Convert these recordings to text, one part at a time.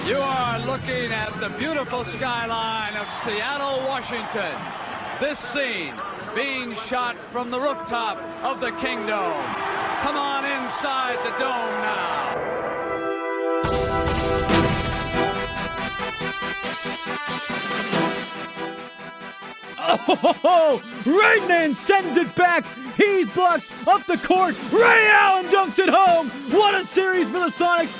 You are looking at the beautiful skyline of Seattle, Washington. This scene being shot from the rooftop of the Kingdom. Come on inside the dome now. Oh, Ragnan sends it back. He's blocked up the court. Ray Allen dunks it home. What a series for the Sonics.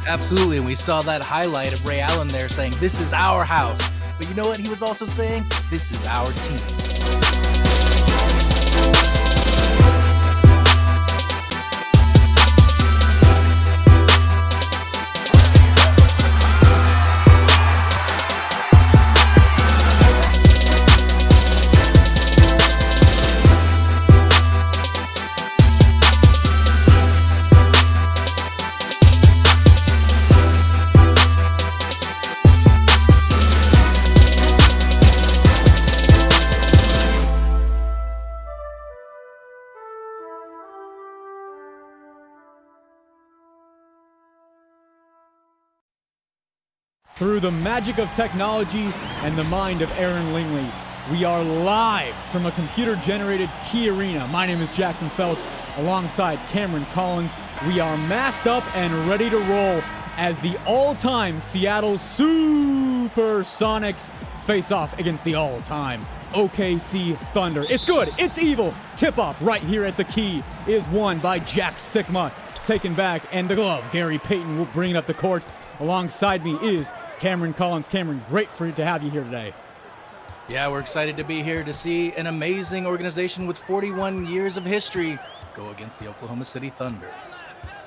Absolutely, and we saw that highlight of Ray Allen there saying, "This is our house." But you know what he was also saying? This is our team. Through the magic of technology and the mind of Aaron Lingley, we are live from a computer-generated key arena. My name is Jackson Feltz, alongside Cameron Collins. We are masked up and ready to roll as the all-time Seattle Supersonics face off against the all-time OKC Thunder. It's good, it's evil. Tip-off right here at the key is won by Jack Sikma, taken back, and the glove. Gary Payton will bring it up the court. Alongside me is Cameron Collins. Cameron, great for you to have you here today. Yeah, we're excited to be here to see an amazing organization with 41 years of history go against the Oklahoma City Thunder.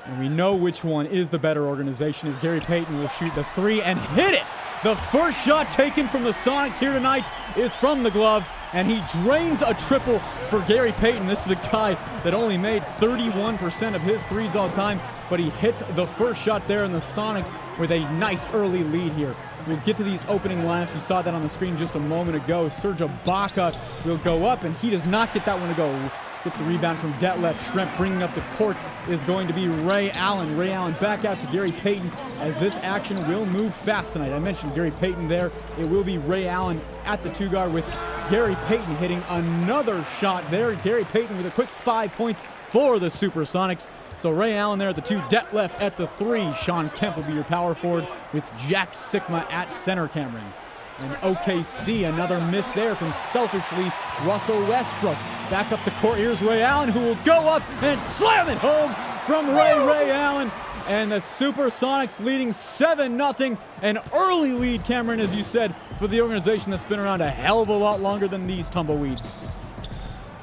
And we know which one is the better organization, as Gary Payton will shoot the three and hit it. The first shot taken from the Sonics here tonight is from the glove, and he drains a triple for Gary Payton. This is a guy that only made 31% of his threes all time, but he hits the first shot there in the Sonics with a nice early lead here. We'll get to these opening lineups. You saw that on the screen just a moment ago. Serge Ibaka will go up, and he does not get that one to go. Get the rebound from Detlef Schrempf. Bringing up the court is going to be Ray Allen. Ray Allen back out to Gary Payton, as this action will move fast tonight. I mentioned Gary Payton there. It will be Ray Allen at the two guard, with Gary Payton hitting another shot there. Gary Payton with a quick 5 points for the Supersonics. So Ray Allen there at the two, Detlef at the three. Sean Kemp will be your power forward, with Jack Sikma at center, Cameron. And OKC, another miss there from selfishly Russell Westbrook. Back up the court, here's Ray Allen, who will go up and slam it home from Ray Allen. And the Supersonics leading 7-0. An early lead, Cameron, as you said, for the organization that's been around a hell of a lot longer than these tumbleweeds.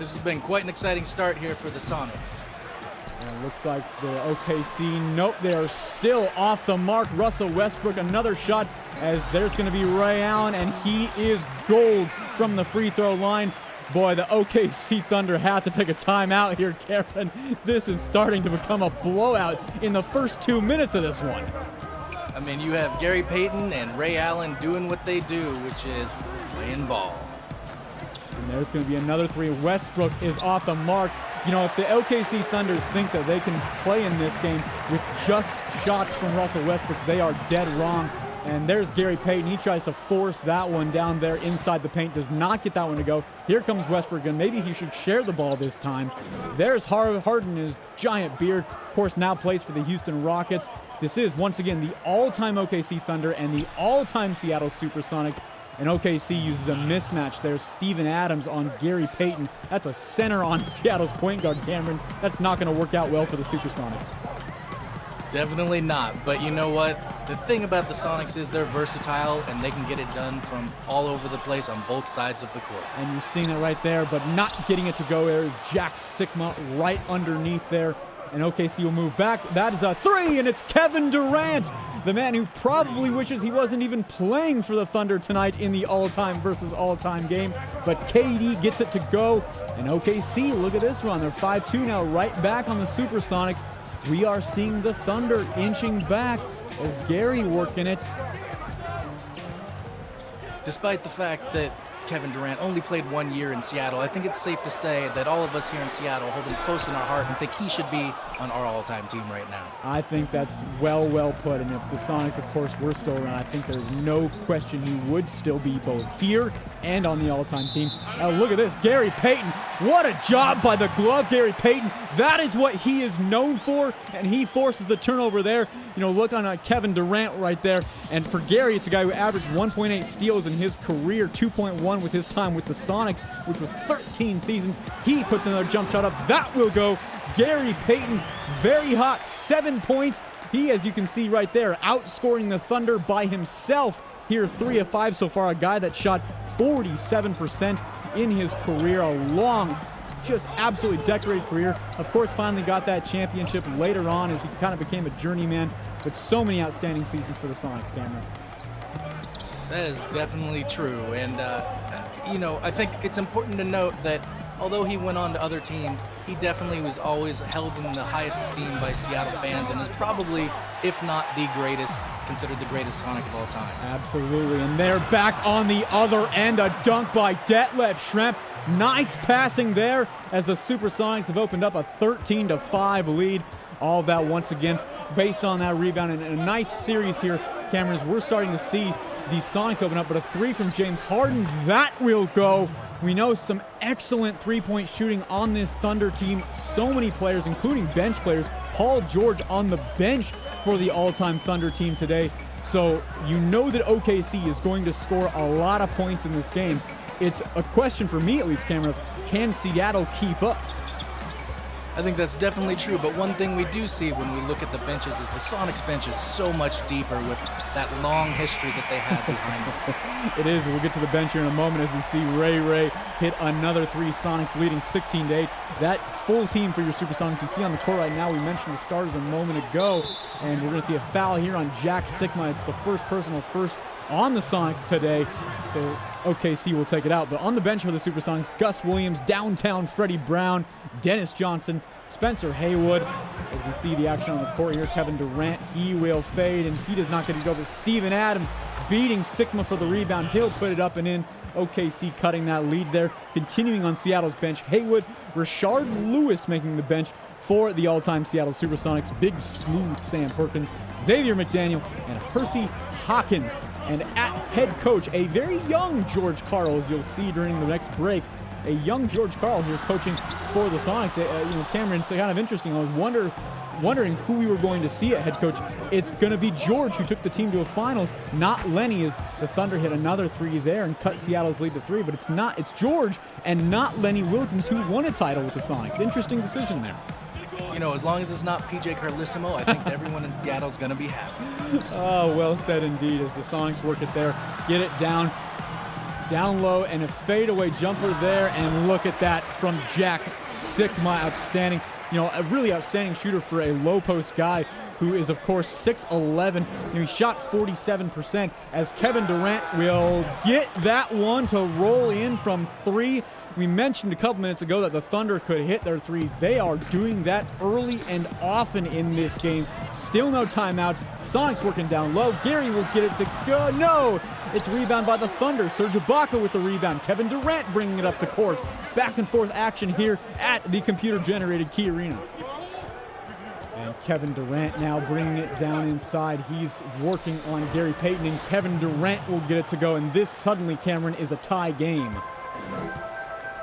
This has been quite an exciting start here for the Sonics. And it looks like the OKC, nope, they are still off the mark. Russell Westbrook, another shot, as there's going to be Ray Allen, and he is gold from the free throw line. Boy, the OKC Thunder have to take a timeout here, Cameron. This is starting to become a blowout in the first 2 minutes of this one. I mean, you have Gary Payton and Ray Allen doing what they do, which is playing ball. And there's going to be another three. Westbrook is off the mark. You know, if the OKC Thunder think that they can play in this game with just shots from Russell Westbrook, they are dead wrong. And there's Gary Payton. He tries to force that one down there inside the paint. Does not get that one to go. Here comes Westbrook, and maybe he should share the ball this time. There's Harden, his giant beard. Of course, now plays for the Houston Rockets. This is, once again, the all-time OKC Thunder and the all-time Seattle Supersonics. And OKC uses a mismatch. There's Steven Adams on Gary Payton. That's a center on Seattle's point guard, Cameron. That's not going to work out well for the Supersonics. Definitely not. But you know what? The thing about the Sonics is they're versatile, and they can get it done from all over the place on both sides of the court. And you're seeing it right there, but not getting it to go. There is Jack Sikma right underneath there. And OKC will move back. That is a three, and it's Kevin Durant, the man who probably wishes he wasn't even playing for the Thunder tonight in the all-time versus all-time game. But KD gets it to go. And OKC, look at this run. They're 5-2 now, right back on the Supersonics. We are seeing the Thunder inching back as Gary working it. Despite the fact that Kevin Durant only played 1 year in Seattle, I think it's safe to say that all of us here in Seattle hold him close in our heart and think he should be on our all-time team right now. I think that's well put, and if the Sonics, of course, were still around, I think there's no question he would still be both here and on the all-time team. Look at this, Gary Payton. What a job by the glove, Gary Payton. That is what he is known for, and he forces the turnover there. You know, look on Kevin Durant right there, and for Gary, it's a guy who averaged 1.8 steals in his career, 2.1 with his time with the Sonics, which was 13 seasons. He puts another jump shot up. That will go. Gary Payton, very hot, 7 points. He, as you can see right there, outscoring the Thunder by himself here, 3 of 5 so far. A guy that shot 47% in his career. A long, just absolutely decorated career. Of course, finally got that championship later on as he kind of became a journeyman, but so many outstanding seasons for the Sonics, Cameron. That is definitely true, and you know, I think it's important to note that although he went on to other teams, he definitely was always held in the highest esteem by Seattle fans and is probably, if not the greatest, considered the greatest Sonic of all time. Absolutely, and they're back on the other end. A dunk by Detlef Schrempf. Nice passing there as the Supersonics have opened up a 13-5 lead. All of that once again based on that rebound, and a nice series here, Cameron, as we're starting to see the Sonics open up, but a 3 from James Harden, that will go. We know some excellent three-point shooting on this Thunder team. So many players, including bench players. Paul George on the bench for the all-time Thunder team today. So you know that OKC is going to score a lot of points in this game. It's a question for me, at least, Cameron, of can Seattle keep up? I think that's definitely true, but one thing we do see when we look at the benches is the Sonics bench is so much deeper with that long history that they have behind them. It is. We'll get to the bench here in a moment as we see Ray hit another 3. Sonics leading 16-8. That full team for your Supersonics you see on the court right now. We mentioned the starters a moment ago, and we're going to see a foul here on Jack Sikma. It's the first personal first on the Sonics today, so OKC will take it out. But on the bench for the Supersonics, Gus Williams, downtown Freddie Brown, Dennis Johnson, Spencer Haywood. As we see the action on the court here, Kevin Durant, he will fade, and he does not get to go. But Steven Adams beating Sikma for the rebound. He'll put it up and in. OKC cutting that lead there. Continuing on Seattle's bench, Haywood, Rashard Lewis making the bench for the all-time Seattle Supersonics. Big, smooth Sam Perkins, Xavier McDaniel, and Hersey Hawkins. And at head coach, a very young George Karl, as you'll see during the next break. A young George Karl here coaching for the Sonics. You know, Cameron, it's kind of interesting. I was wondering who we were going to see at head coach. It's going to be George, who took the team to a finals, not Lenny, as the Thunder hit another 3 there and cut Seattle's lead to 3. But it's George and not Lenny Wilkins, who won a title with the Sonics. Interesting decision there. You know, as long as it's not PJ Carlissimo, I think everyone in Seattle's going to be happy. Oh, well said indeed, as the Sonics work it there. Get it down low, and a fadeaway jumper there, and look at that from Jack Sikma. Outstanding, you know, a really outstanding shooter for a low post guy who is, of course, 6'11". You know, he shot 47%, as Kevin Durant will get that one to roll in from 3. We mentioned a couple minutes ago that the Thunder could hit their 3s. They are doing that early and often in this game. Still no timeouts. Sonics working down low. Gary will get it to go. No! It's rebound by the Thunder. Serge Ibaka with the rebound. Kevin Durant bringing it up the court. Back and forth action here at the computer-generated Key Arena. And Kevin Durant now bringing it down inside. He's working on Gary Payton, and Kevin Durant will get it to go. And this suddenly, Cameron, is a tie game.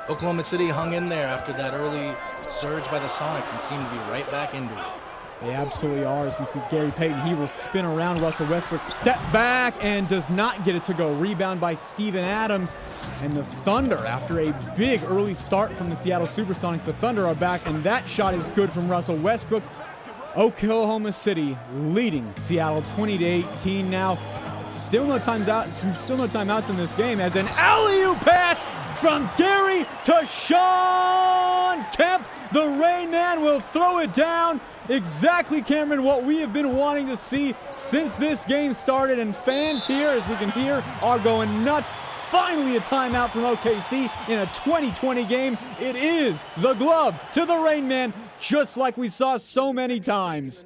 Oklahoma City hung in there after that early surge by the Sonics and seemed to be right back into it. They absolutely are, as we see Gary Payton. He will spin around. Russell Westbrook step back and does not get it to go. Rebound by Steven Adams. And the Thunder, after a big early start from the Seattle Supersonics, the Thunder are back, and that shot is good from Russell Westbrook. Oklahoma City leading Seattle 20-18 now. Still no timeouts in this game, as an alley-oop pass from Gary to Sean Kemp. The Rain Man will throw it down. Exactly, Cameron, what we have been wanting to see since this game started. And fans here, as we can hear, are going nuts. Finally a timeout from OKC in a 2020 game. It is the glove to the Rain Man, just like we saw so many times.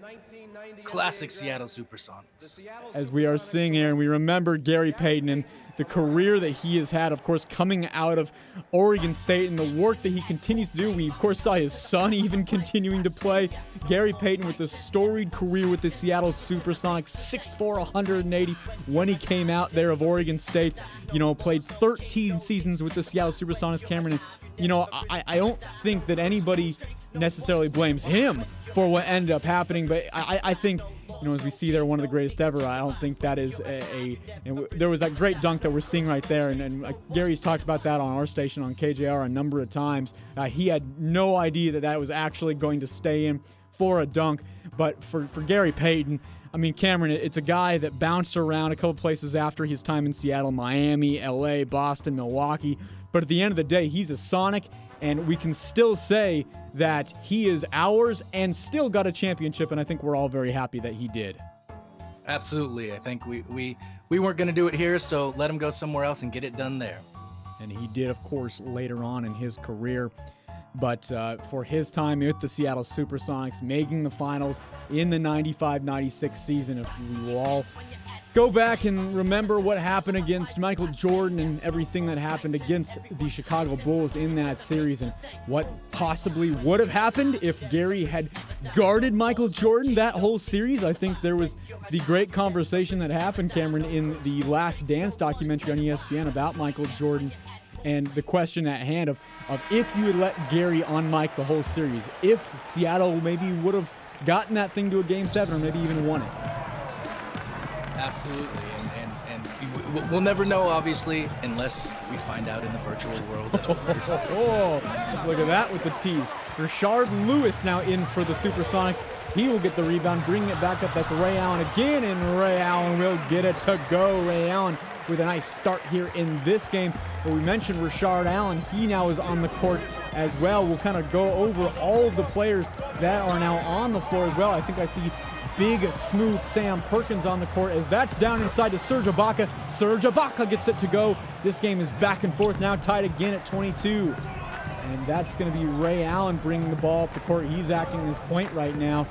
Classic Seattle Supersonics. As we are seeing here, and we remember Gary Payton and the career that he has had, of course, coming out of Oregon State and the work that he continues to do. We, of course, saw his son even continuing to play. Gary Payton with a storied career with the Seattle Supersonics, 6'4", 180 when he came out there of Oregon State. Played 13 seasons with the Seattle Supersonics, Cameron. And, I don't think that anybody necessarily blames him for what ended up happening, but I think, as we see there, one of the greatest ever. I don't think that is there was that great dunk that we're seeing right there, and Gary's talked about that on our station on KJR a number of times. He had no idea that was actually going to stay in for a dunk, but for Gary Payton, I mean, Cameron, it's a guy that bounced around a couple places after his time in Seattle, Miami, LA, Boston, Milwaukee, but at the end of the day, he's a Sonic, and we can still say that he is ours and still got a championship, and I think we're all very happy that he did. Absolutely. I think we weren't going to do it here, so let him go somewhere else and get it done there. And he did, of course, later on in his career. But for his time with the Seattle Supersonics, making the finals in the 95-96 season, if we will all go back and remember what happened against Michael Jordan and everything that happened against the Chicago Bulls in that series, and what possibly would have happened if Gary had guarded Michael Jordan that whole series. I think there was the great conversation that happened, Cameron, in the Last Dance documentary on ESPN about Michael Jordan, and the question at hand of if you had let Gary on Mike the whole series, if Seattle maybe would have gotten that thing to a Game 7 or maybe even won it. Absolutely, and we'll never know, obviously, unless we find out in the virtual world. Oh, look at that with the tease. Rashard Lewis now in for the Supersonics. He will get the rebound, bringing it back up. That's Ray Allen again, and Ray Allen will get it to go. Ray Allen with a nice start here in this game. But we mentioned Rashard Allen. He now is on the court as well. We'll kind of go over all of the players that are now on the floor as well. I think I see big, smooth Sam Perkins on the court as that's down inside to Serge Ibaka. Serge Ibaka gets it to go. This game is back and forth now, tied again at 22. And that's going to be Ray Allen bringing the ball up the court. He's acting as point right now.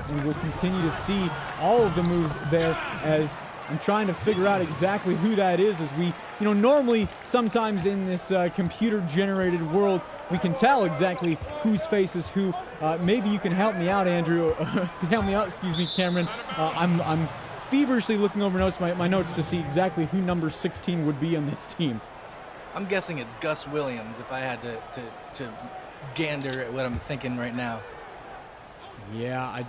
And we'll continue to see all of the moves there as I'm trying to figure out exactly who that is, as we, normally sometimes in this computer-generated world, we can tell exactly whose face is who. Maybe you can help me out, Andrew. Help me out, excuse me, Cameron. I'm feverishly looking over my notes to see exactly who number 16 would be on this team. I'm guessing it's Gus Williams if I had to gander at what I'm thinking right now. Yeah,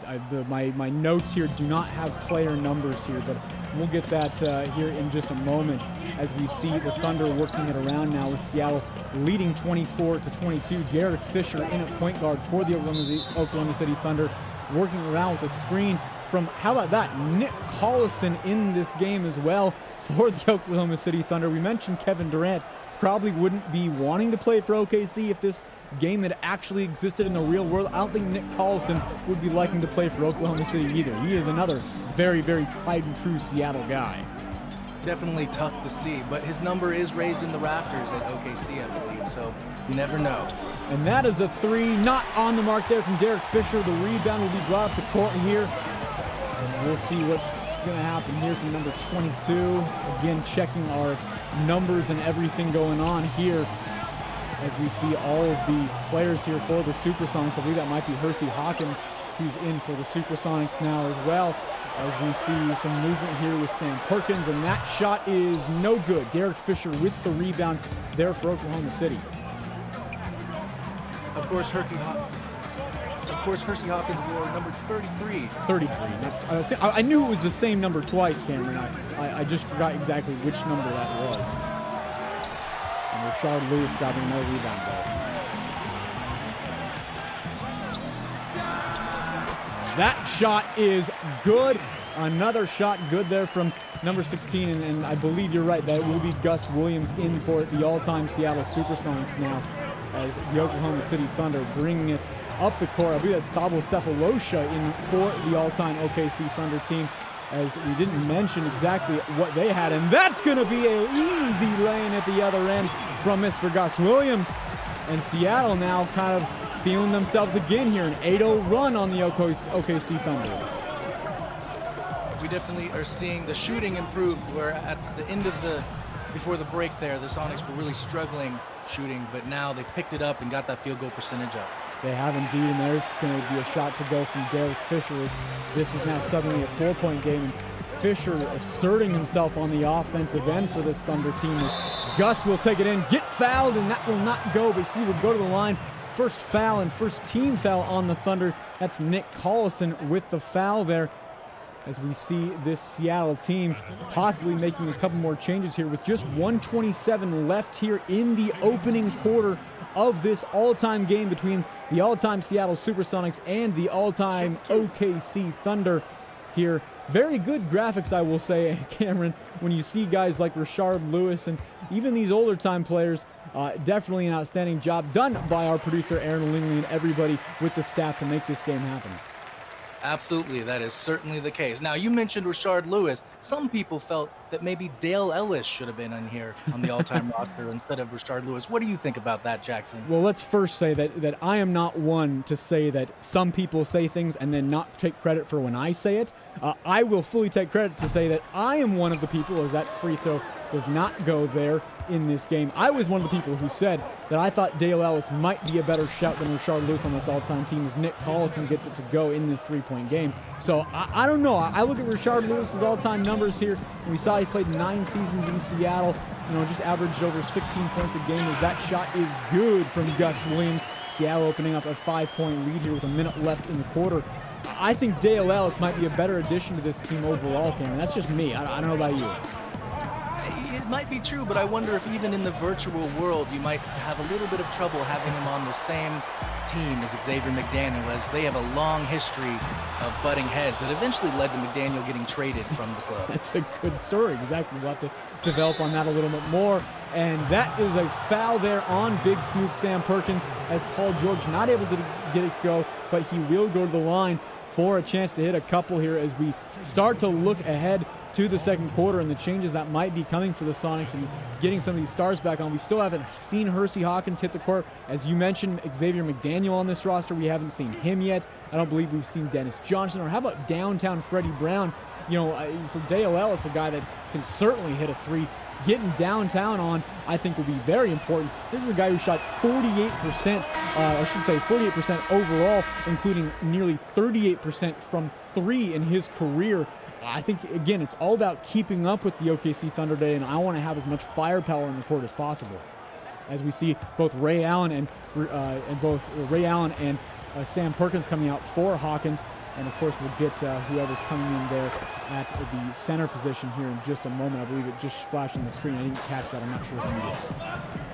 my notes here do not have player numbers here, but we'll get that here in just a moment as we see the Thunder working it around now with Seattle leading 24-22. Derek Fisher in at point guard for the Oklahoma City Thunder, working around with a screen from, how about that, Nick Collison in this game as well for the Oklahoma City Thunder. We mentioned Kevin Durant probably wouldn't be wanting to play for OKC if this game had actually existed in the real world. I don't think Nick Collison would be liking to play for Oklahoma City either. He is another very, very tried and true Seattle guy. Definitely tough to see, but his number is raised in the rafters at OKC, I believe, so you never know. And that is a three, not on the mark there from Derek Fisher. The rebound will be brought up the court here. And we'll see what's going to happen here from number 22. Again, checking our numbers and everything going on here as we see all of the players here for the Supersonics. I believe that might be Hersey Hawkins, who's in for the Supersonics now as well, as we see some movement here with Sam Perkins, and that shot is no good. Derek Fisher with the rebound there for Oklahoma City. Of course, Hersey Hawkins wore number 33. 33. I knew it was the same number twice, Cameron. I just forgot exactly which number that was. And Rashard Lewis grabbing another rebound though. That shot is good. Another shot good there from number 16, and I believe you're right. That will be Gus Williams in for the all-time Seattle Supersonics now, as the Oklahoma City Thunder bringing it up the court. I believe that's Thabo Cephalosha in for the all-time OKC Thunder team, as we didn't mention exactly what they had, and that's going to be an easy lane at the other end from Mr. Gus Williams. And Seattle now kind of feeling themselves again here, an 8-0 run on the OKC Thunder. We definitely are seeing the shooting improve, where at the end of before the break there, the Sonics were really struggling shooting, but now they've picked it up and got that field goal percentage up. They have indeed, and there's going to be a shot to go from Derek Fisher, as this is now suddenly a 4-point game. And Fisher asserting himself on the offensive end for this Thunder team, as Gus will take it in, get fouled, and that will not go, but he will go to the line. First foul and first team foul on the Thunder. That's Nick Collison with the foul there, as we see this Seattle team possibly making a couple more changes here with just 1:27 left here in the opening quarter of this all-time game between the all-time Seattle Supersonics and the all-time OKC Thunder here. Very good graphics, I will say, Cameron, when you see guys like Rashard Lewis and even these older time players. Definitely an outstanding job done by our producer Aaron Lingley and everybody with the staff to make this game happen. Absolutely, that is certainly the case. Now, you mentioned Rashard Lewis. Some people felt that maybe Dale Ellis should have been in here on the all-time roster instead of Rashard Lewis. What do you think about that, Jackson? Well, let's first say that I am not one to say that some people say things and then not take credit for when I say it. I will fully take credit to say that I am one of the people, as that free throw does not go there in this game. I was one of the people who said that I thought Dale Ellis might be a better shout than Rashard Lewis on this all-time team, as Nick Collison gets it to go in this three-point game. So I don't know. I look at Rashard Lewis's all-time numbers here, and we saw he played 9 seasons in Seattle, just averaged over 16 points a game, as that shot is good from Gus Williams. Seattle opening up a 5-point lead here with a minute left in the quarter. I think Dale Ellis might be a better addition to this team overall, Cameron. That's just me. I don't know about you. It might be true, but I wonder if even in the virtual world you might have a little bit of trouble having him on the same team as Xavier McDaniel, as they have a long history of butting heads that eventually led to McDaniel getting traded from the club. That's a good story. Exactly. We'll have to develop on that a little bit more. And that is a foul there on Big Smooth Sam Perkins, as Paul George not able to get it go, but he will go to the line for a chance to hit a couple here as we start to look ahead to the second quarter and the changes that might be coming for the Sonics and getting some of these stars back on. We still haven't seen Hersey Hawkins hit the court. As you mentioned, Xavier McDaniel on this roster, we haven't seen him yet. I don't believe we've seen Dennis Johnson. Or how about downtown Freddie Brown? For Dale Ellis, a guy that can certainly hit a three, getting downtown on, I think, will be very important. This is a guy who shot 48%, 48% overall, including nearly 38% from three in his career. I think, again, it's all about keeping up with the OKC Thunder today, and I want to have as much firepower in the court as possible. As we see both Ray Allen and Sam Perkins coming out for Hawkins, and of course we'll get whoever's coming in there at the center position here in just a moment. I believe it just flashed on the screen. I didn't catch that. I'm not sure if you did.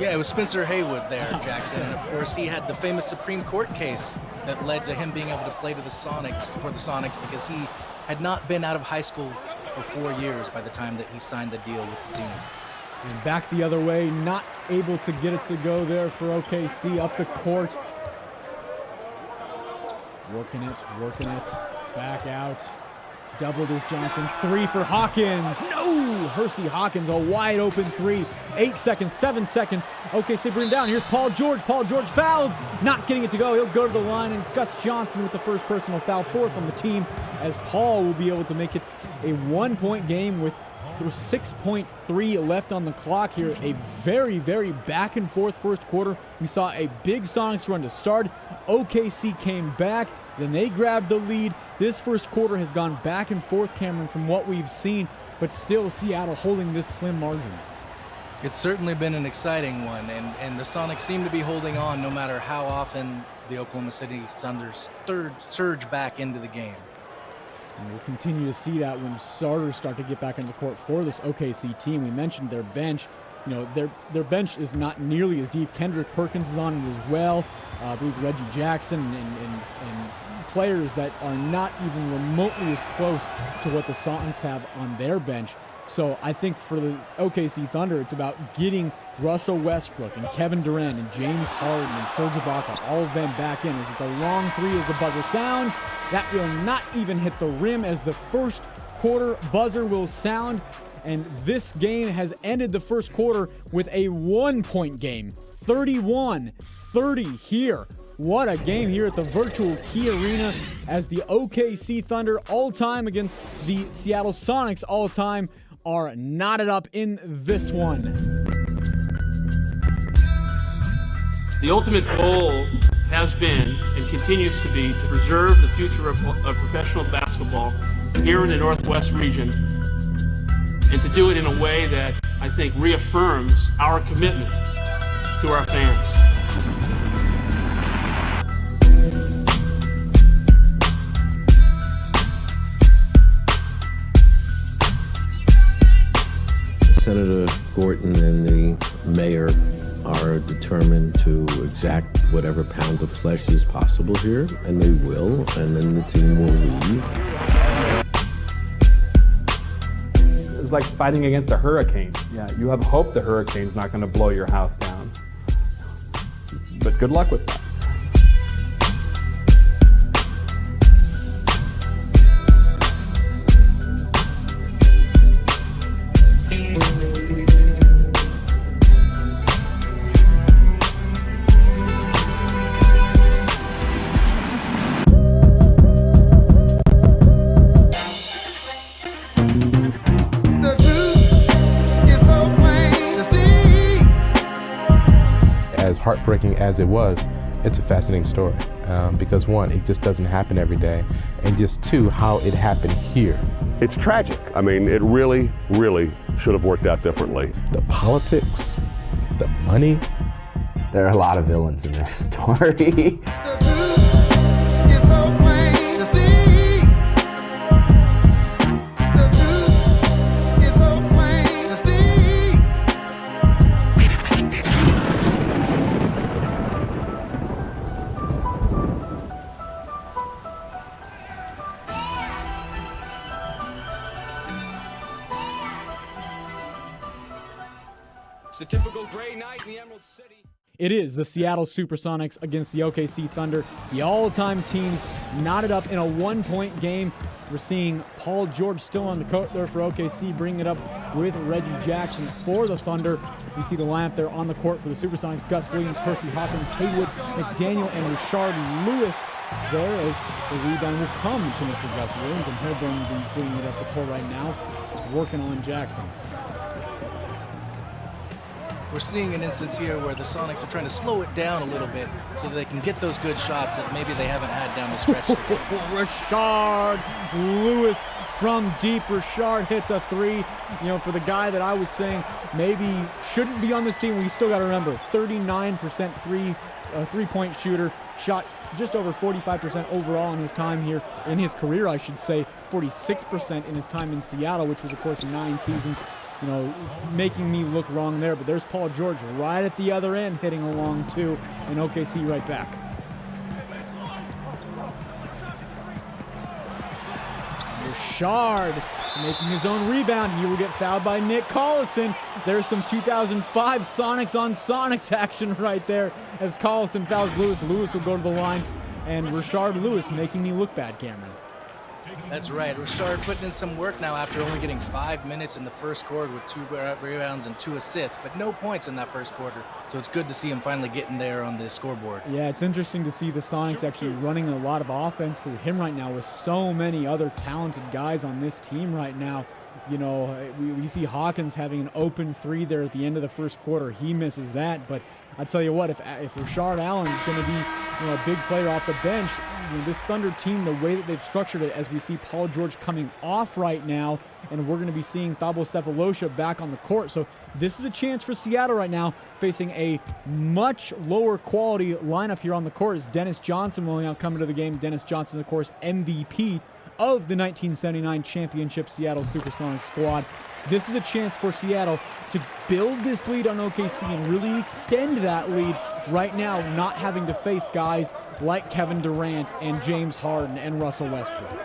Yeah, it was Spencer Haywood there, Jackson. And of course, he had the famous Supreme Court case that led to him being able to play for the Sonics because he had not been out of high school for 4 years by the time that he signed the deal with the team. And back the other way, not able to get it to go there for OKC up the court. Working it, back out. Doubled is Johnson. Three for Hawkins. No! Hersey Hawkins, a wide open three. 8 seconds, 7 seconds. OKC bring down. Here's Paul George. Paul George fouled. Not getting it to go. He'll go to the line, and it's Gus Johnson with the first personal foul, 4th on the team, as Paul will be able to make it a 1-point game with 6.3 left on the clock here. A very, very back and forth first quarter. We saw a big Sonics run to start. OKC came back. Then they grabbed the lead. This first quarter has gone back and forth, Cameron, from what we've seen, but still Seattle holding this slim margin. It's certainly been an exciting one, and the Sonics seem to be holding on no matter how often the Oklahoma City Thunders surge back into the game. And we'll continue to see that when starters start to get back into the court for this OKC team. We mentioned their bench. Their bench is not nearly as deep. Kendrick Perkins is on it as well. I believe Reggie Jackson and players that are not even remotely as close to what the Sonics have on their bench. So I think for the OKC Thunder, it's about getting Russell Westbrook and Kevin Durant and James Harden and Serge Ibaka, all of them back in, as it's a long three as the buzzer sounds. That will not even hit the rim as the first quarter buzzer will sound. And this game has ended the first quarter with a 1-point game. 31-30 here What a game here at the virtual Key Arena as the OKC Thunder all-time against the Seattle Sonics all-time are knotted up in this one. The ultimate goal has been and continues to be to preserve the future of professional basketball here in the Northwest region, and to do it in a way that I think reaffirms our commitment to our fans. Senator Gorton and the mayor are determined to exact whatever pound of flesh is possible here, and they will, and then the team will leave. It's like fighting against a hurricane. Yeah, you have hope the hurricane's not going to blow your house down. But good luck with that. As heartbreaking as it was, it's a fascinating story because one, it just doesn't happen every day, and just two, how it happened here. It's tragic. I mean, it really, really should have worked out differently. The politics, the money. There are a lot of villains in this story. It's a typical gray night in the Emerald City. It is the Seattle Supersonics against the OKC Thunder, the all-time teams knotted up in a one-point game. We're seeing Paul George still on the court there for OKC, bringing it up with Reggie Jackson for the Thunder. You see the lineup there on the court for the Supersonics: Gus Williams, Hersey Hawkins, Haywood, McDaniel, and Richard Lewis. There as the rebound will come to Mr. Gus Williams, and he'll be bringing it up the court right now, working on Jackson. We're seeing an instance here where the Sonics are trying to slow it down a little bit so they can get those good shots that maybe they haven't had down the stretch today. Richard Lewis from deep. Richard hits a three. You know, for the guy that I was saying maybe shouldn't be on this team, we still got to remember 39% three-point shooter, shot just over 45% overall in his time here, in his career, I should say, 46% in his time in Seattle, which was, of course, 9 seasons. You know, making me look wrong there, but there's Paul George right at the other end hitting along too, and OKC right back. Richard making his own rebound. He will get fouled by Nick Collison. There's some 2005 Sonics on Sonics action right there as Collison fouls Lewis. Lewis will go to the line, and Richard Lewis making me look bad, Cameron. That's right. Richard putting in some work now after only getting 5 minutes in the first quarter with 2 rebounds and 2 assists, but no points in that first quarter. So it's good to see him finally getting there on the scoreboard. Yeah, it's interesting to see the Sonics actually running a lot of offense through him right now with so many other talented guys on this team right now. You know, we see Hawkins having an open 3 there at the end of the first quarter. He misses that, but I tell you what, if Richard Allen is going to be, you know, a big player off the bench, you know, this Thunder team, the way that they've structured it, as we see Paul George coming off right now, and we're going to be seeing Thabo Sefolosha back on the court. So this is a chance for Seattle right now, facing a much lower quality lineup here on the court as Dennis Johnson will now come into the game. Dennis Johnson, of course, MVP of the 1979 championship Seattle Supersonics squad. This is a chance for Seattle to build this lead on OKC and really extend that lead right now, not having to face guys like Kevin Durant and James Harden and Russell Westbrook.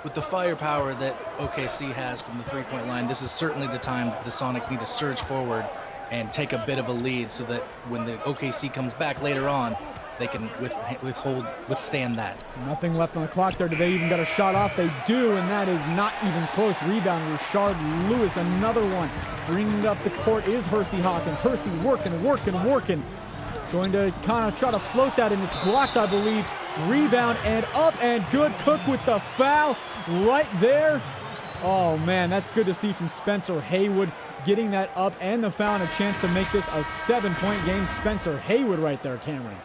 With the firepower that OKC has from the three-point line, this is certainly the time the Sonics need to surge forward and take a bit of a lead so that when the OKC comes back later on, they can withstand that. Nothing left on the clock there. Do they even got a shot off? They do, and that is not even close. Rebound, Richard Lewis, another one. Bringing up the court is Hersey Hawkins. Hersey working. Going to kind of try to float that, and it's blocked, I believe. Rebound and up and good. Cook with the foul right there. Oh, man, that's good to see from Spencer Haywood, getting that up and the foul and a chance to make this a 7-point game. Spencer Haywood right there, Cameron.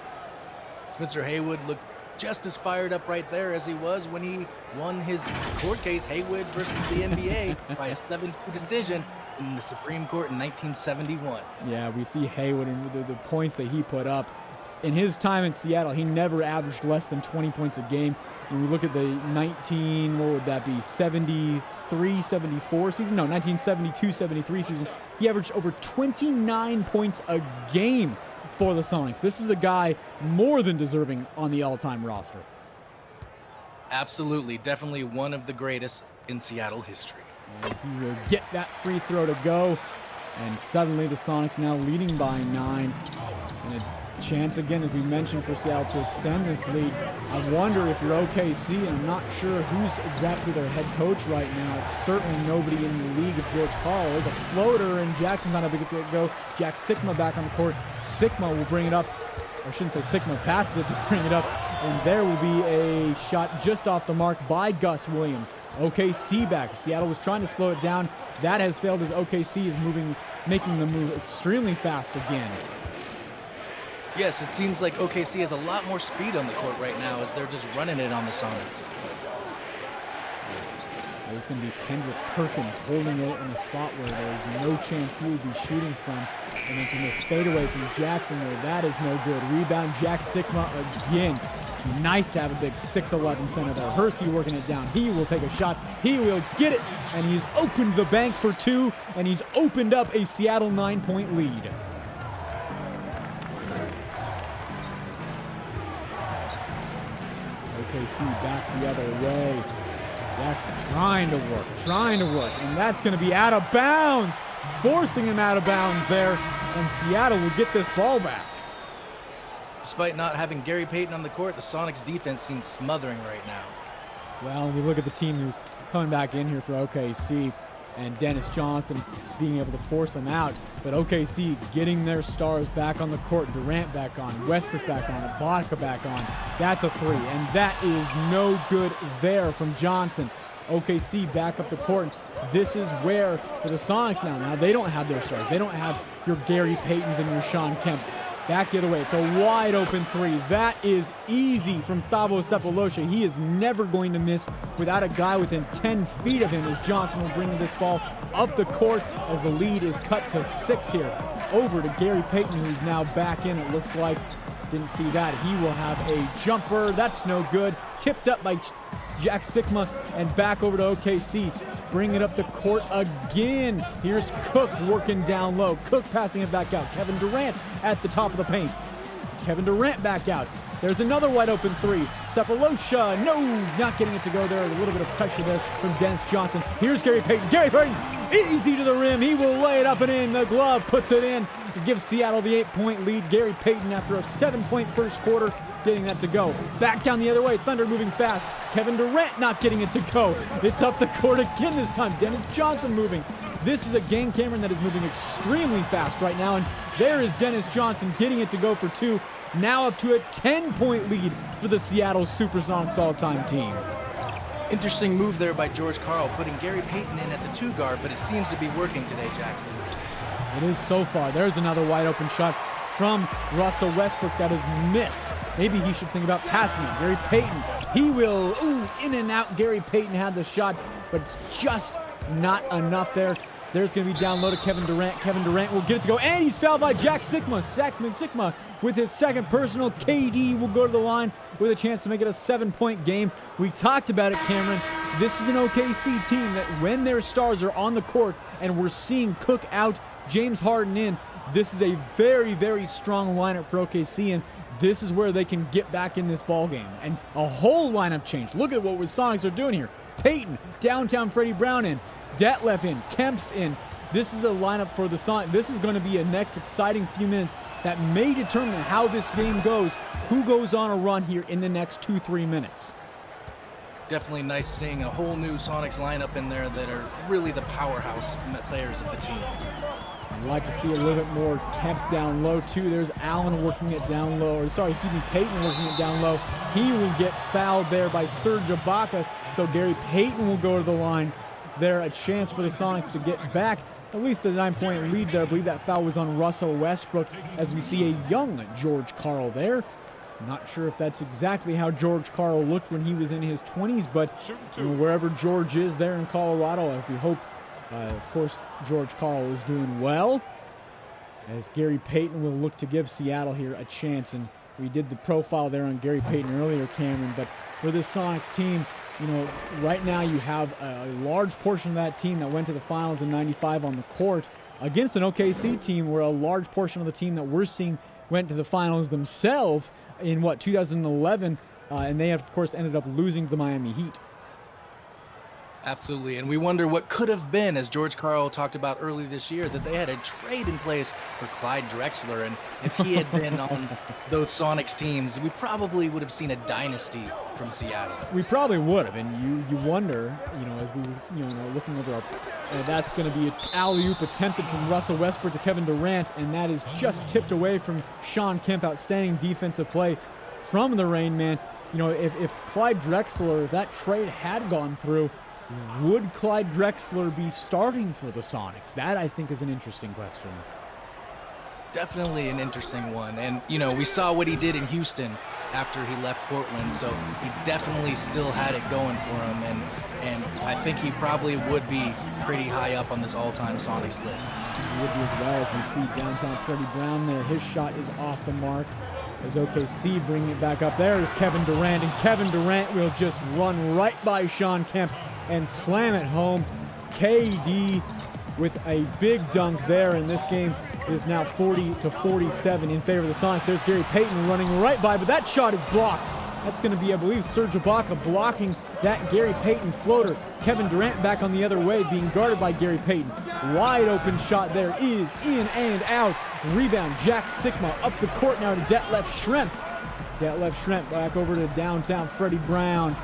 Spencer Haywood looked just as fired up right there as he was when he won his court case, Haywood versus the NBA, by a 7-2 decision in the Supreme Court in 1971. Yeah, we see Haywood and the points that he put up. In his time in Seattle, he never averaged less than 20 points a game. When we look at the 73-74 season? No, 1972-73 season. He averaged over 29 points a game for the Sonics. This is a guy more than deserving on the all-time roster. Absolutely. Definitely one of the greatest in Seattle history. And he will get that free throw to go. And suddenly the Sonics now leading by 9. And a chance again, as we mentioned, for Seattle to extend this lead. I wonder if you're OKC, and I'm not sure who's exactly their head coach right now. Certainly nobody in the league of George Karl. There's a floater, and Jackson's not able to get it to go. Jack Sikma back on the court. Sikma will bring it up. I shouldn't say Sikma passes it to bring it up. And there will be a shot just off the mark by Gus Williams. OKC back. Seattle was trying to slow it down. That has failed as OKC is making the move extremely fast again. Yes, it seems like OKC has a lot more speed on the court right now as they're just running it on the Sonics. There's going to be Kendrick Perkins holding it in a spot where there's no chance he would be shooting from. And it's going to fade away from Jackson there. That is no good. Rebound, Jack Sikma again. It's nice to have a big 6'11" center there. Hersey working it down. He will take a shot. He will get it. And he's opened the bank for 2. And he's opened up a Seattle 9-point lead. OKC back the other way. Jackson trying to work, and that's going to be out of bounds, forcing him out of bounds there, and Seattle will get this ball back. Despite not having Gary Payton on the court, the Sonics defense seems smothering right now. Well, we look at the team who's coming back in here for OKC, and Dennis Johnson being able to force them out, but OKC getting their stars back on the court. Durant back on, Westbrook back on, Ibaka back on. That's a 3, and that is no good there from Johnson. OKC back up the court. This is where, for the Sonics now they don't have their stars. They don't have your Gary Paytons and your Sean Kemps. Back the other way. It's a wide open 3. That is easy from Thabo Sefolosha. He is never going to miss without a guy within 10 feet of him, as Johnson will bring this ball up the court as the lead is cut to 6 here. Over to Gary Payton, who's now back in, it looks like. Didn't see that. He will have a jumper. That's no good. Tipped up by Jack Sikma, and back over to OKC. Bring it up the court again. Here's Cook working down low. Cook passing it back out. Kevin Durant at the top of the paint. Kevin Durant back out. There's another wide open 3. Sefolosha, no, not getting it to go there. A little bit of pressure there from Dennis Johnson. Here's Gary Payton. Gary Payton, easy to the rim. He will lay it up and in. The glove puts it in to give Seattle the 8-point lead. Gary Payton, after a 7-point first quarter, getting that to go. Back down the other way. Thunder moving fast. Kevin Durant not getting it to go. It's up the court again this time. Dennis Johnson moving. This is a game, Cameron, that is moving extremely fast right now. And there is Dennis Johnson getting it to go for 2. Now up to a 10-point lead for the Seattle Supersonics all-time team. Interesting move there by George Karl, putting Gary Payton in at the 2 guard, but it seems to be working today, Jackson. It is so far. There's another wide open shot from Russell Westbrook that is missed. Maybe he should think about passing it. Gary Payton, he will, in and out. Gary Payton had the shot, but it's just not enough there. There's going to be down low to Kevin Durant. Kevin Durant will get it to go, and he's fouled by Jack Sikma. Sikma with his second personal. KD will go to the line with a chance to make it a 7-point game. We talked about it, Cameron. This is an OKC team that when their stars are on the court, and we're seeing Cook out, James Harden in, this is a very, very strong lineup for OKC, and this is where they can get back in this ball game. And a whole lineup change. Look at what the Sonics are doing here. Payton, downtown Freddie Brown in. Detlef in, Kemp's in. This is a lineup for the Sonics. This is going to be a next exciting few minutes that may determine how this game goes, who goes on a run here in the next 2-3 minutes. Definitely nice seeing a whole new Sonics lineup in there that are really the powerhouse players of the team. I'd like to see a little bit more Kemp down low too. There's Allen working it down low, or sorry, excuse me, Payton working it down low. He will get fouled there by Serge Ibaka, so Gary Payton will go to the line. There, a chance for the Sonics to get back at least a 9-point lead there. I believe that foul was on Russell Westbrook, as we see a young George Karl there. Not sure if that's exactly how George Karl looked when he was in his 20s, but wherever George is there in Colorado, we hope, of course, George Karl is doing well, as Gary Payton will look to give Seattle here a chance. And we did the profile there on Gary Payton earlier, Cameron, but for this Sonics team, right now you have a large portion of that team that went to the finals in '95 on the court against an OKC team where a large portion of the team that we're seeing went to the finals themselves in 2011, and they have, of course, ended up losing to the Miami Heat. Absolutely, and we wonder what could have been, as George Karl talked about early this year, that they had a trade in place for Clyde Drexler, and if he had been on those Sonics teams, we probably would have seen a dynasty from Seattle. We probably would have, and you wonder, as we looking over that's going to be an alley-oop attempted from Russell Westbrook to Kevin Durant, and that is just tipped away from Sean Kemp. Outstanding defensive play from the Rain Man. If Clyde Drexler, if that trade had gone through, would Clyde Drexler be starting for the Sonics? That, I think, is an interesting question. Definitely an interesting one. And, we saw what he did in Houston after he left Portland, so he definitely still had it going for him. And I think he probably would be pretty high up on this all-time Sonics list. He would be as well, as we see downtown Freddie Brown there. His shot is off the mark. As OKC bringing it back up, there is Kevin Durant, and Kevin Durant will just run right by Sean Kemp and slam it home. KD with a big dunk there, and this game is now 40-47 in favor of the Sonics. There's Gary Payton running right by, but that shot is blocked. That's going to be, I believe, Serge Ibaka blocking that Gary Payton floater. Kevin Durant back on the other way, being guarded by Gary Payton. Wide open shot there is in and out. Rebound, Jack Sikma up the court now to Detlef Schrempf. Detlef Schrempf back over to downtown Freddie Brown.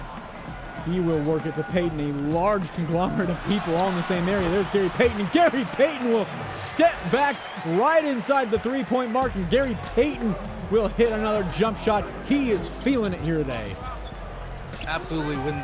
He will work it to Payton, a large conglomerate of people all in the same area. There's Gary Payton, and Gary Payton will step back right inside the three-point mark, and Gary Payton will hit another jump shot. He is feeling it here today. Absolutely. When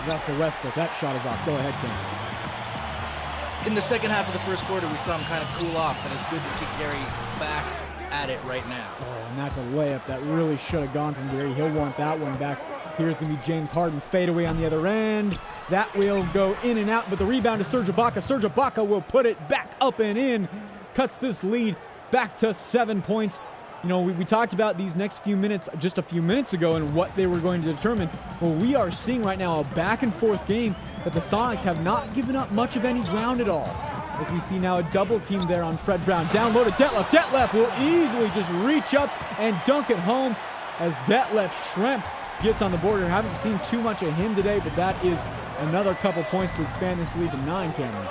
Russell Westbrook, that shot is off. Go ahead, Ken. In the second half of the first quarter, we saw him kind of cool off, and it's good to see Gary back at it right now. Oh, and that's a layup that really should have gone from Gary. He'll want that one back. Here's going to be James Harden fadeaway on the other end. That will go in and out, but the rebound to Serge Ibaka. Serge Ibaka will put it back up and in. Cuts this lead back to 7 points. We talked about these next few minutes just a few minutes ago and what they were going to determine. Well, we are seeing right now a back-and-forth game that the Sonics have not given up much of any ground at all. As we see now a double team there on Fred Brown. Down low to Detlef. Detlef will easily just reach up and dunk it home as Detlef Schrempf gets on the board. I haven't seen too much of him today, but that is another couple points to expand this lead to 9, Cameron.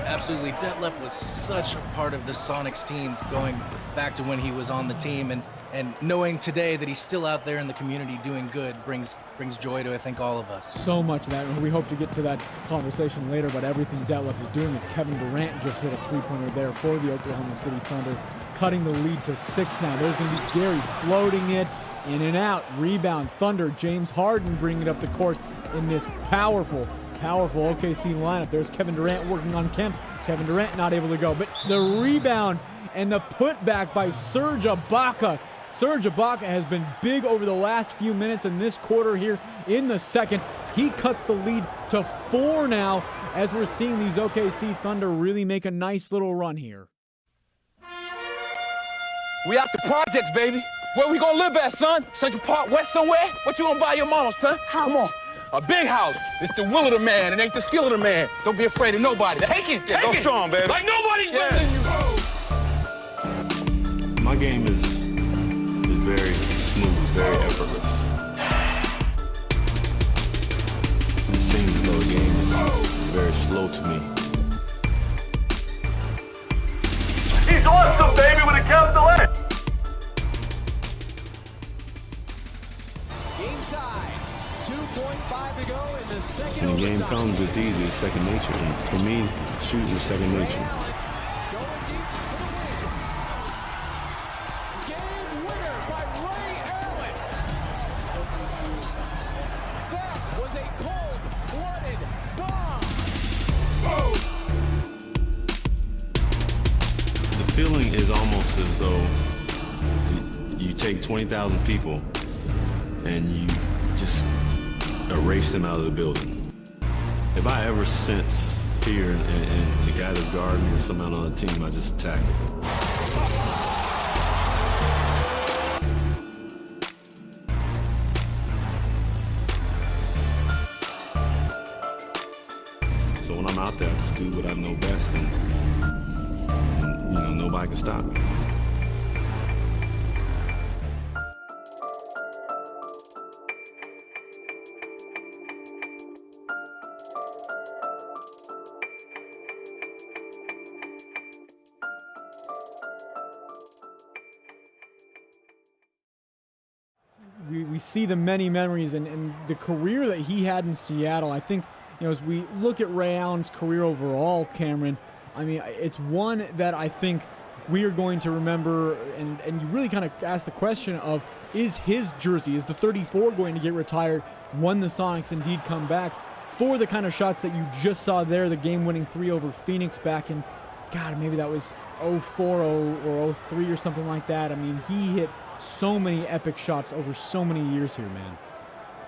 Absolutely. Detlef was such a part of the Sonics teams going back to when he was on the team, and knowing today that he's still out there in the community doing good brings joy to, I think, all of us. So much of that, and we hope to get to that conversation later about everything Detlef is doing, as Kevin Durant just hit a three-pointer there for the Oklahoma City Thunder, cutting the lead to 6 now. There's going to be Gary floating it in and out. Rebound, Thunder. James Harden bringing it up the court in this powerful OKC lineup. There's Kevin Durant working on Kemp. Kevin Durant not able to go, but the rebound and the putback by Serge Ibaka. Serge Ibaka has been big over the last few minutes in this quarter here in the second. He cuts the lead to 4 now, as we're seeing these OKC Thunder really make a nice little run here. We out the projects, baby. Where we gonna live at, son? Central Park West somewhere? What you gonna buy your mama, son? Come on. A big house. It's the will of the man. It ain't the skill of the man. Don't be afraid of nobody. Take it. Take it. Strong, baby. Like nobody's better than you. My game is very smooth, very effortless. It seems as though the game is very slow to me. He's awesome, baby, with a capital A. Game tied. 2.5 to go in the second. When the game comes, it's easy. It's second nature. And for me, shooting is second nature. deep for the win. Game winner by Ray Allen. That was a cold-blooded bomb. The feeling is almost as though you take 20,000 people and you just erase them out of the building. If I ever sense fear in the guy that's guarding or someone on the team, I just attack it. So when I'm out there, I just do what I know best, and you know, nobody can stop me. We see the many memories and the career that he had in Seattle. I think, you know, as we look at Ray Allen's career overall, Cameron, I mean, it's one that I think we are going to remember, and you really kind of ask the question of, is his jersey, is the 34 going to get retired when the Sonics indeed come back for the kind of shots that you just saw there, the game-winning 3 over Phoenix back in, God, maybe that was 04 or 03 or something like that. I mean, he hit so many epic shots over so many years here, man.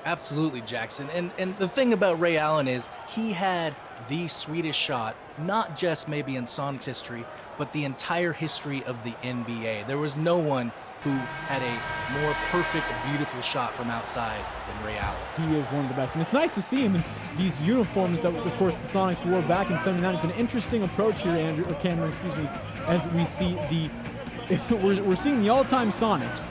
Absolutely, Jackson. And the thing about Ray Allen is he had the sweetest shot, not just maybe in Sonics history, but the entire history of the NBA. There was no one who had a more perfect, beautiful shot from outside than Ray Allen. He is one of the best. And it's nice to see him in these uniforms that, of course, the Sonics wore back in '79. It's an interesting approach here, Cameron, as we see we're seeing the all-time Sonics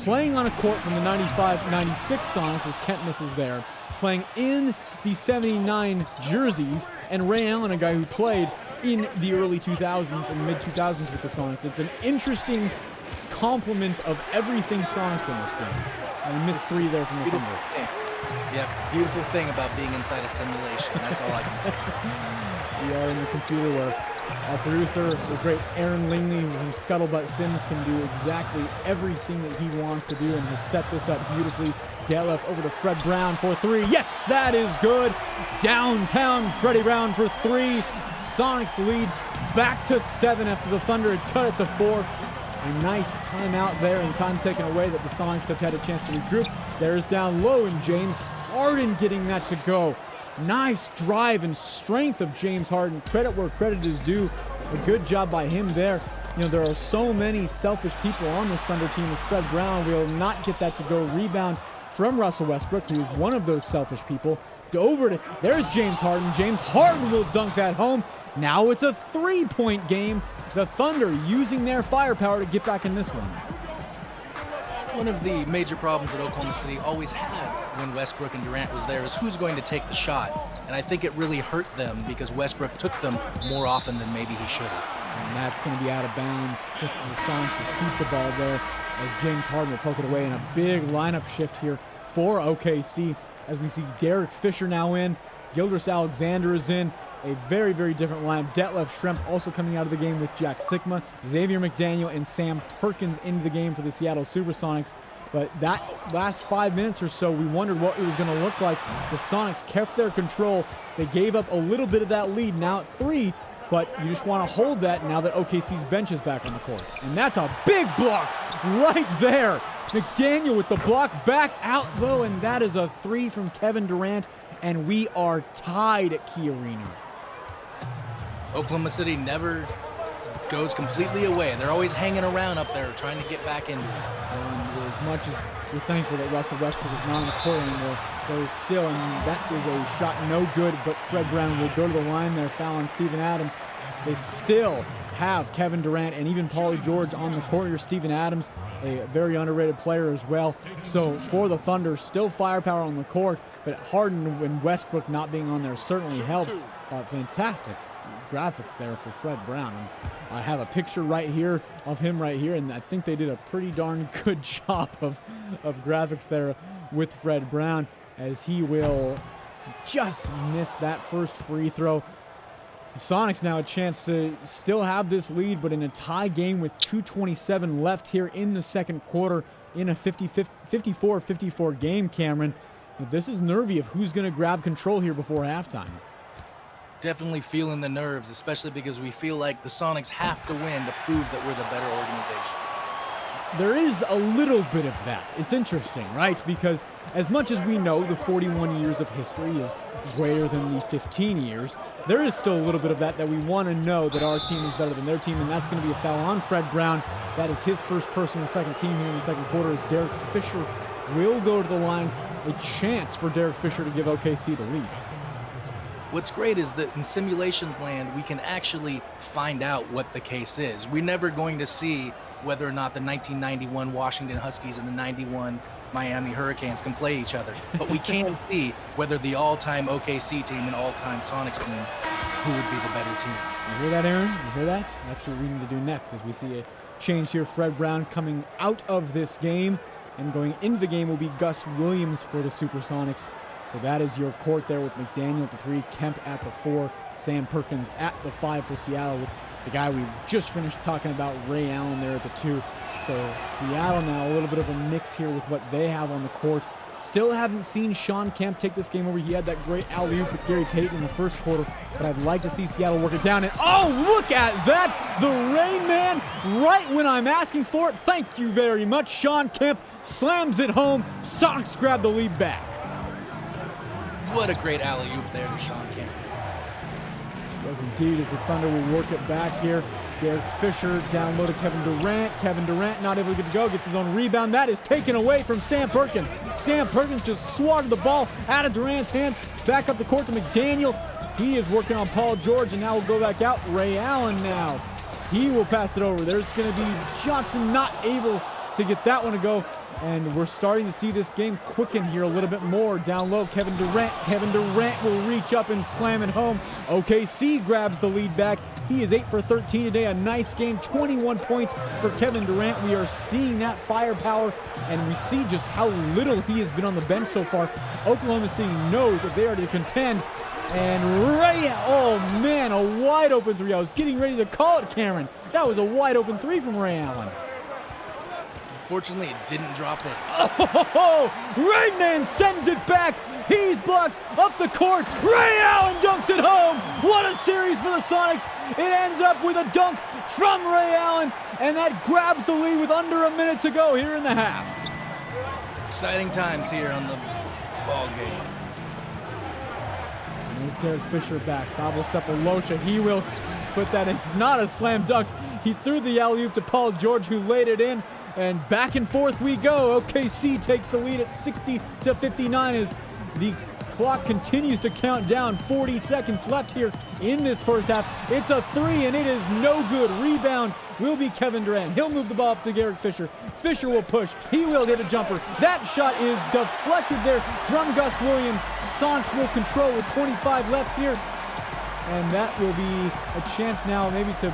playing on a court from the 95-96 Sonics as Kemp misses there, playing in the 79 jerseys, and Ray Allen, a guy who played in the early 2000s and mid-2000s with the Sonics. It's an interesting complement of everything Sonics in this game. And he missed 3 there from the Thunder. Yeah, beautiful thing about being inside a simulation. That's all I can do. We are in the computer where our producer, the great Aaron Lingley, from Scuttlebutt Sims, can do exactly everything that he wants to do, and has set this up beautifully. Detlef over to Fred Brown for 3. Yes, that is good. Downtown Freddie Brown for 3. Sonics lead back to 7 after the Thunder had cut it to 4. A nice timeout there and time taken away that the Sonics have had a chance to regroup. There's down low, and James Harden getting that to go. Nice drive and strength of James Harden. Credit where credit is due. A good job by him there. You know, there are so many selfish people on this Thunder team as Fred Brown will not get that to go. Rebound from Russell Westbrook, who is one of those selfish people. There's James Harden. James Harden will dunk that home. Now it's a 3-point game. The Thunder using their firepower to get back in this one. One of the major problems that Oklahoma City always had when Westbrook and Durant was there is who's going to take the shot. And I think it really hurt them because Westbrook took them more often than maybe he should have. And that's going to be out of bounds. The Sonics will keep the ball there as James Harden will poke it away in a big lineup shift here for OKC. As we see Derek Fisher now in, Gilgeous Alexander is in. A very, very different lineup. Detlef Schrempf also coming out of the game with Jack Sikma, Xavier McDaniel, and Sam Perkins into the game for the Seattle Supersonics. But that last 5 minutes or so, we wondered what it was going to look like. The Sonics kept their control. They gave up a little bit of that lead, now at 3, but you just want to hold that now that OKC's bench is back on the court. And that's a big block right there. McDaniel with the block back out, though, and that is a 3 from Kevin Durant, and we are tied at Key Arena. Oklahoma City never goes completely away. They're always hanging around up there trying to get back into it. And as much as we're thankful that Russell Westbrook is not on the court anymore, there is still, and that is a shot no good, but Fred Brown will go to the line there, fouling Steven Adams. They still have Kevin Durant and even Paulie George on the court here. Steven Adams, a very underrated player as well. So for the Thunder, still firepower on the court, but Harden and Westbrook not being on there certainly helps. Fantastic graphics there for Fred Brown. And I have a picture right here of him right here, and I think they did a pretty darn good job of graphics there with Fred Brown, as he will just miss that first free throw. The Sonics now a chance to still have this lead, but in a tie game with 2:27 left here in the second quarter in a 54-54 game, Cameron. This is nervy of who's going to grab control here before halftime. Definitely feeling the nerves, especially because we feel like the Sonics have to win to prove that we're the better organization. There is a little bit of that. It's interesting, right? Because as much as we know the 41 years of history is greater than the 15 years, there is still a little bit of that we want to know that our team is better than their team, and that's going to be a foul on Fred Brown. That is his first personal second team here in the second quarter as Derek Fisher will go to the line. A chance for Derek Fisher to give OKC the lead. What's great is that in simulation land, we can actually find out what the case is. We're never going to see whether or not the 1991 Washington Huskies and the 91 Miami Hurricanes can play each other. But we can see whether the all-time OKC team and all-time Sonics team, who would be the better team. You hear that, Aaron? You hear that? That's what we need to do next as we see a change here. Fred Brown coming out of this game, and going into the game will be Gus Williams for the Supersonics. So that is your court there with McDaniel at the 3, Kemp at the 4, Sam Perkins at the 5 for Seattle with the guy we just finished talking about, Ray Allen, there at the 2. So Seattle now a little bit of a mix here with what they have on the court. Still haven't seen Sean Kemp take this game over. He had that great alley-oop with Gary Payton in the first quarter, but I'd like to see Seattle work it down. And oh, look at that! The Rain Man, right when I'm asking for it. Thank you very much. Sean Kemp slams it home. Sonics grab the lead back. What a great alley-oop there to Sean Kemp. Yes, indeed, as the Thunder will work it back here. Derek Fisher down low to Kevin Durant. Kevin Durant not able to get to go, gets his own rebound. That is taken away from Sam Perkins. Sam Perkins just swatted the ball out of Durant's hands. Back up the court to McDaniel. He is working on Paul George, and now we'll go back out. Ray Allen now. He will pass it over. There's going to be Johnson not able to get that one to go. And we're starting to see this game quicken here a little bit more. Down low, Kevin Durant. Kevin Durant will reach up and slam it home. OKC grabs the lead back. He is 8 for 13 today. A nice game, 21 points for Kevin Durant. We are seeing that firepower, and we see just how little he has been on the bench so far. Oklahoma City knows if they are to contend. And Ray, oh man, a wide open 3. I was getting ready to call it, Cameron. That was a wide open 3 from Ray Allen. Fortunately, it didn't drop in. Oh, Rainman sends it back. He's blocks up the court. Ray Allen dunks it home. What a series for the Sonics. It ends up with a dunk from Ray Allen, and that grabs the lead with under a minute to go here in the half. Exciting times here on the ball game. And there's Derek Fisher back. Pablo Cephalosha, he will put that in. It's not a slam dunk. He threw the alley-oop to Paul George, who laid it in. And back and forth we go. OKC takes the lead at 60-59 as the clock continues to count down. 40 seconds left here in this first half. It's a 3, and it is no good. Rebound will be Kevin Durant. He'll move the ball up to Derek Fisher. Fisher will push. He will hit a jumper. That shot is deflected there from Gus Williams. Sonics will control with 25 left here. And that will be a chance now maybe to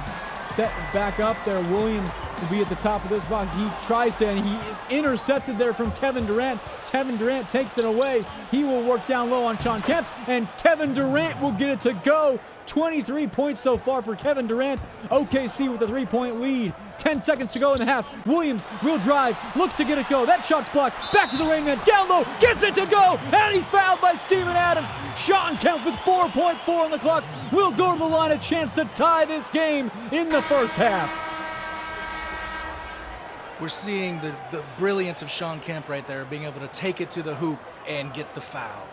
set back up there. Williams will be at the top of this box. He tries to, and he is intercepted there from Kevin Durant. Kevin Durant takes it away. He will work down low on Sean Kemp, and Kevin Durant will get it to go. 23 points so far for Kevin Durant. OKC with a 3-point lead. 10 seconds to go in the half. Williams will drive, looks to get it go. That shot's blocked. Back to the Rain Man, down low, gets it to go, and he's fouled by Steven Adams. Sean Kemp with 4.4 on the clock will go to the line, a chance to tie this game in the first half. We're seeing the brilliance of Sean Kemp right there, being able to take it to the hoop and get the foul.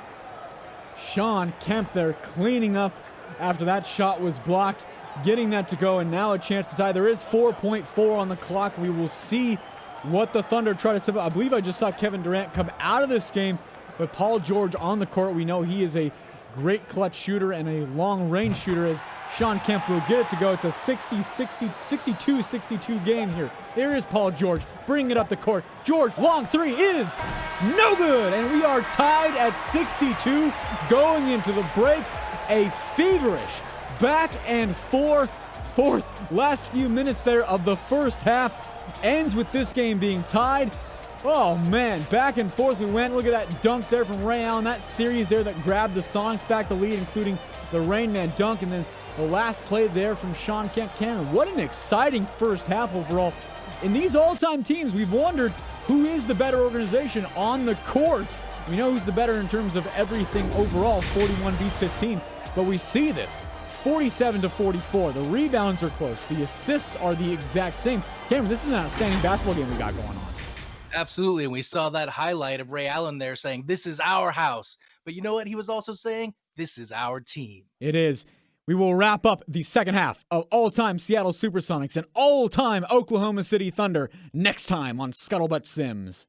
Sean Kemp there cleaning up after that shot was blocked, getting that to go, and now a chance to tie. There is 4.4 on the clock. We will see what the Thunder try to step up. I believe I just saw Kevin Durant come out of this game, but Paul George on the court. We know he is a great clutch shooter and a long-range shooter as Sean Kemp will get it to go. It's a 62-62 game here. There is Paul George bringing it up the court. George, long 3 is no good, and we are tied at 62 going into the break. A feverish back and forth last few minutes there of the first half ends with this game being tied. Oh man, back and forth we went. Look at that dunk there from Ray Allen. That series there that grabbed the Sonics back the lead, including the Rain Man dunk, and then The last play there from Sean Kemp. Cameron, what an exciting first half overall. In these all-time teams, we've wondered who is the better organization on the court. We know who's the better in terms of everything overall, 41 beats 15, but we see this, 47-44. The rebounds are close. The assists are the exact same. Cameron, this is an outstanding basketball game we got going on. Absolutely, and we saw that highlight of Ray Allen there saying, "This is our house." But you know what he was also saying? This is our team. It is. We will wrap up the second half of all-time Seattle Supersonics and all-time Oklahoma City Thunder next time on Scuttlebutt Sims.